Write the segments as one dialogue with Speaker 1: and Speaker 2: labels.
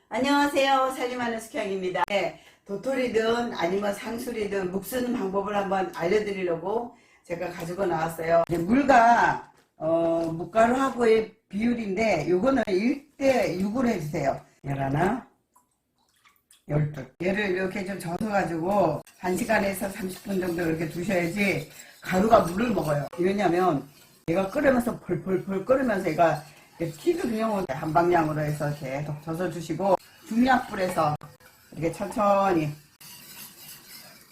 Speaker 1: 안녕하세요. 살림하는 숙향입니다. 네, 도토리든 아니면 상수리든 묵 쓰는 방법을 한번 알려드리려고 제가 가지고 나왔어요. 물과 묵가루하고의 비율인데 요거는 1대 6으로 해주세요. 11, 12. 얘를 이렇게 좀 젖어가지고 1시간에서 30분 정도 이렇게 두셔야지 가루가 물을 먹어요. 왜냐면 얘가 끓으면서 펄펄펄 끓으면서 얘가 튀거든요. 한 방향으로 해서 계속 젖어주시고 중약불에서 이렇게 천천히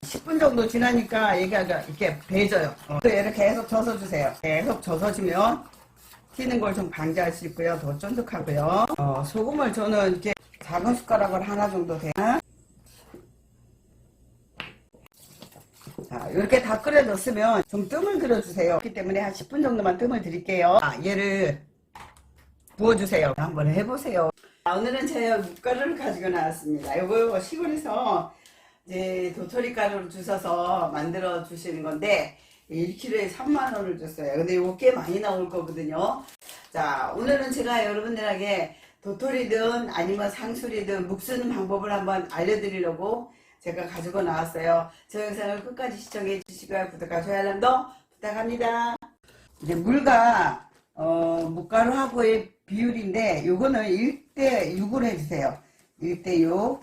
Speaker 1: 10분 정도 지나니까 얘가 이렇게 배져요. 또 얘를 계속 젖어주세요. 계속 젖어지면 튀는 걸 좀 방지할 수 있고요. 더 쫀득하고요. 소금을 저는 이렇게 작은 숟가락을 하나 정도 돼요. 자, 이렇게 다 끓여졌으면 좀 뜸을 들여주세요. 그렇기 때문에 한 10분 정도만 뜸을 드릴게요. 얘를 부어주세요. 한번 해보세요. 오늘은 제가 묵가루를 가지고 나왔습니다. 이거 시골에서 이제 도토리 가루를 주셔서 만들어 주시는 건데 1kg에 3만원을 줬어요. 근데 이거 꽤 많이 나올 거거든요. 자, 오늘은 제가 여러분들에게 도토리든 아니면 상수리든 묵 쓰는 방법을 한번 알려드리려고 제가 가지고 나왔어요. 저 영상을 끝까지 시청해 주시고요. 구독과 좋아요 알람도 부탁합니다. 이제 물과 묵가루하고의 비율인데 요거는 1대 6으로 해주세요. 1대 6.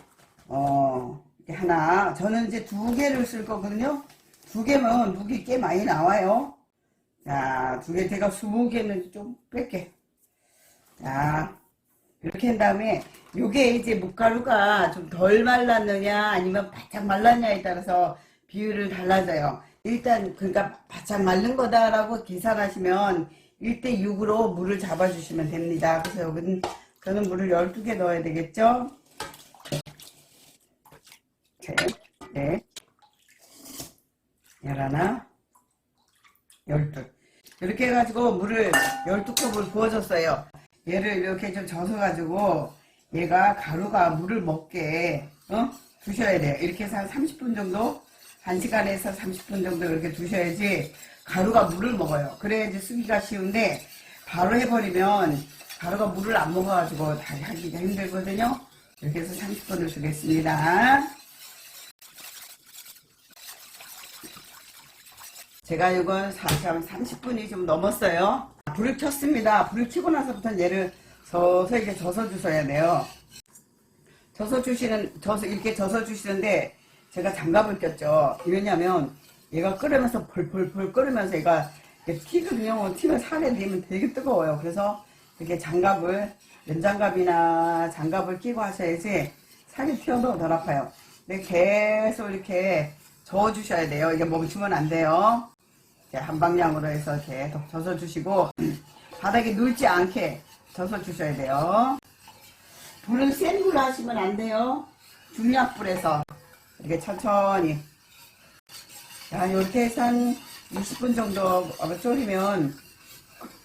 Speaker 1: 이렇게 하나. 저는 이제 2개를 쓸 거거든요. 2개면 묵이 꽤 많이 나와요. 자, 2개 제가 20개는 좀 뺄게. 자, 이렇게 한 다음에 요게 이제 묵가루가 좀 덜 말랐느냐 아니면 바짝 말랐냐에 따라서 비율을 달라져요. 일단 그러니까 바짝 말른 거다라고 계산하시면 1대 6으로 물을 잡아주시면 됩니다. 그래서 여기는 저는 물을 12개 넣어야 되겠죠? 셋, 넷, 11, 12. 이렇게 해가지고 물을 12컵을 부어줬어요. 얘를 이렇게 좀 젖어가지고 얘가 가루가 물을 먹게 두셔야 돼요. 이렇게 해서 한 30분 정도 1시간에서 30분 정도 이렇게 두셔야지 가루가 물을 먹어요. 그래야지 쓰기가 쉬운데 바로 해버리면 가루가 물을 안 먹어가지고 다시 하기가 힘들거든요. 이렇게 해서 30분을 두겠습니다. 제가 이건 30분이 좀 넘었어요. 불을 켰습니다. 불을 켜고 나서부터 얘를 서서히 젖어주셔야 돼요. 이렇게 젖어주시는데 제가 장갑을 꼈죠. 왜냐면 얘가 끓으면서 펄펄펄 끓으면서 얘가 튀거든요. 튀면 살에 대면 되게 뜨거워요. 그래서 이렇게 장갑을, 면장갑이나 장갑을 끼고 하셔야지 살이 튀어도 덜 아파요. 근데 계속 이렇게 저어주셔야 돼요. 이게 멈추면 안 돼요. 한 방향으로 해서 계속 젖어주시고 바닥에 눌지 않게 젖어주셔야 돼요. 불은 센 불로 하시면 안 돼요. 중약불에서 이렇게 천천히. 자, 이렇게 해서 한 20분 정도 졸이면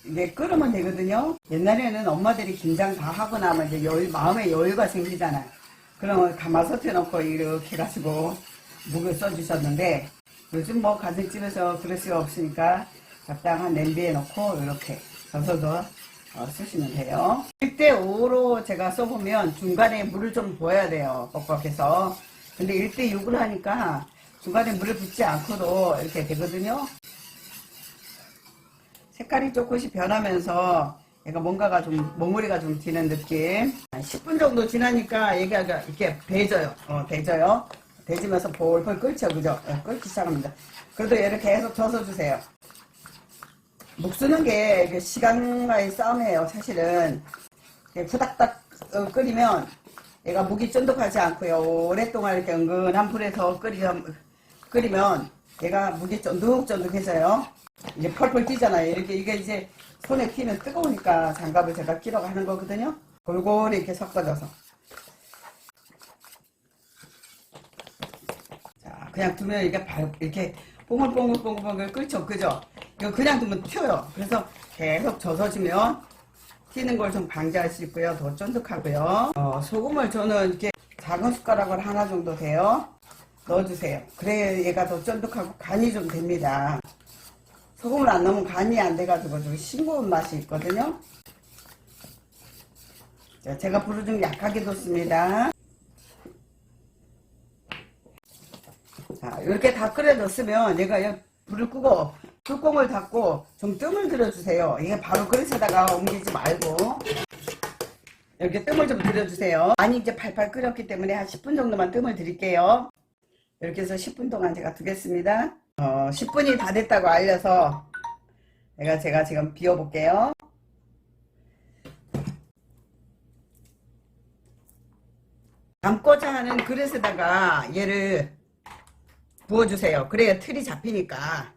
Speaker 1: 이게 끓으면 되거든요. 옛날에는 엄마들이 김장 다 하고 나면 이제 마음에 여유가 생기잖아요. 그러면 가마솥에 넣고 이렇게 해가지고 묵을 써주셨는데 요즘 뭐 가정집에서 그럴 수가 없으니까 적당한 냄비에 넣고 이렇게 젖어서 쓰시면 돼요. 1대 5로 제가 써보면 중간에 물을 좀 부어야 돼요. 뻑뻑해서. 근데 1대 6을 하니까 중간에 물을 붓지 않고도 이렇게 되거든요. 색깔이 조금씩 변하면서 얘가 뭔가가 좀 몽우리가 좀 튀는 느낌. 10분 정도 지나니까 얘가 이렇게 배져요. 배져요. 배지면서 볼볼 끓죠. 그죠? 끓기 시작합니다. 그래도 얘를 계속 젖어주세요. 묵 쓰는 게 시간과의 싸움이에요. 사실은 후닥닥 끓이면 얘가 묵이 쫀득하지 않고요. 오랫동안 이렇게 은근한 불에서 끓이면 얘가 묵이 쫀득쫀득해져요. 이제 펄펄 뛰잖아요. 이게 이제 손에 튀면 뜨거우니까 장갑을 제가 끼려고 하는 거거든요. 골고루 이렇게 섞어줘서. 자, 그냥 두면 이렇게 뽕글뽕글 끓죠. 그죠? 이거 그냥 두면 튀어요. 그래서 계속 젖어지면 튀는 걸 좀 방지할 수 있고요. 더 쫀득하고요. 소금을 저는 이렇게 작은 숟가락을 하나 정도 돼요. 넣어주세요. 그래야 얘가 더 쫀득하고 간이 좀 됩니다. 소금을 안 넣으면 간이 안 돼가지고 좀 싱거운 맛이 있거든요. 자, 제가 불을 좀 약하게 뒀습니다. 자, 이렇게 다 끓여졌으면 얘가 불을 끄고 뚜껑을 닫고 좀 뜸을 들여주세요. 이게 바로 그릇에다가 옮기지 말고 이렇게 뜸을 좀 들여주세요. 많이 이제 팔팔 끓였기 때문에 한 10분 정도만 뜸을 드릴게요. 이렇게 해서 10분 동안 제가 두겠습니다. 10분이 다 됐다고 알려서 제가 지금 비워볼게요. 담고자 하는 그릇에다가 얘를 부어주세요. 그래야 틀이 잡히니까.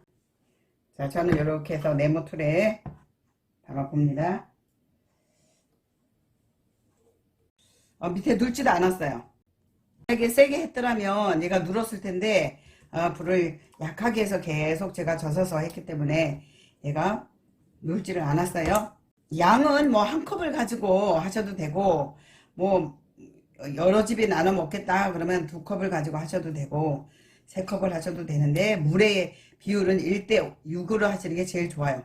Speaker 1: 자, 저는 이렇게 해서 네모틀에 담아봅니다. 밑에 눌지도 않았어요. 세게 했더라면 얘가 눌었을 텐데 불을 약하게 해서 계속 제가 젖어서 했기 때문에 얘가 눌지를 않았어요. 양은 뭐 한 컵을 가지고 하셔도 되고 뭐 여러 집이 나눠 먹겠다 그러면 2컵을 가지고 하셔도 되고 3컵을 하셔도 되는데 물의 비율은 1대6으로 하시는 게 제일 좋아요.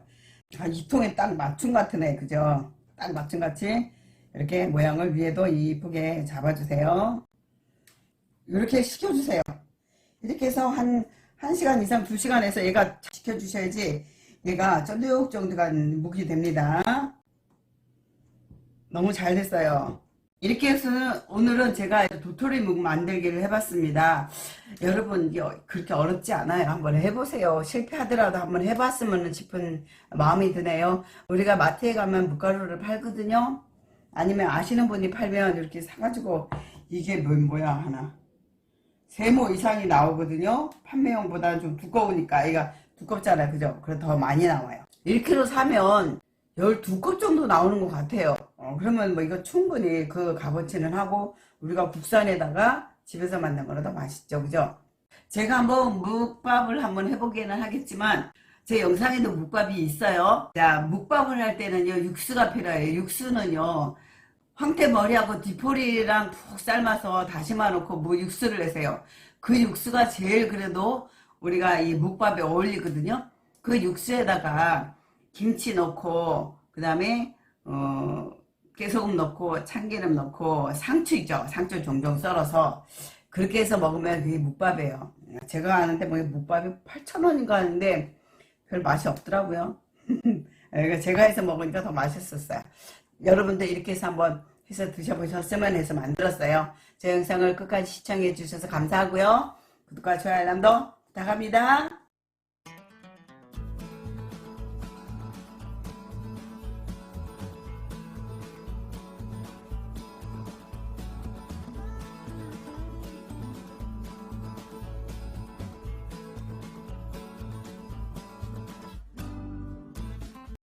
Speaker 1: 이 통에 딱 맞춤 같으네, 그죠? 딱 맞춤 같이 이렇게 모양을 위에도 이쁘게 잡아주세요. 이렇게 식혀주세요. 이렇게 해서 한 1시간 이상 2시간 해서 얘가 식혀주셔야지 얘가 쫀득쫀득한 묵이 됩니다. 너무 잘 됐어요. 이렇게 해서 오늘은 제가 도토리 묵 만들기를 해봤습니다. 여러분 그렇게 어렵지 않아요. 한번 해보세요. 실패하더라도 한번 해봤으면 싶은 마음이 드네요. 우리가 마트에 가면 묵가루를 팔거든요. 아니면 아시는 분이 팔면 이렇게 사가지고 이게 뭐야 하나 3모 이상이 나오거든요. 판매용보다는 좀 두꺼우니까 얘가 두껍잖아요. 그죠? 그래서 더 많이 나와요. 1kg 사면 12컵 정도 나오는 것 같아요. 그러면 뭐 이거 충분히 그 값어치는 하고 우리가 국산에다가 집에서 만든 거라 더 맛있죠. 그죠? 제가 한번 묵밥을 한번 해보기는 하겠지만 제 영상에도 묵밥이 있어요. 자, 묵밥을 할 때는요 육수가 필요해요. 육수는요 황태머리하고 디포리랑 푹 삶아서 다시마 넣고 뭐 육수를 내세요. 그 육수가 제일 그래도 우리가 이 묵밥에 어울리거든요. 그 육수에다가 김치 넣고 그 다음에 깨소금 넣고 참기름 넣고 상추 있죠. 상추 종종 썰어서 그렇게 해서 먹으면 그게 묵밥이에요. 제가 아는데 뭐 묵밥이 8,000원인가 하는데 별 맛이 없더라고요. 제가 해서 먹으니까 더 맛있었어요. 여러분들 이렇게 해서 한번 해서 드셔보셨으면 해서 만들었어요. 제 영상을 끝까지 시청해 주셔서 감사하고요. 구독과 좋아요 알람도 부탁합니다.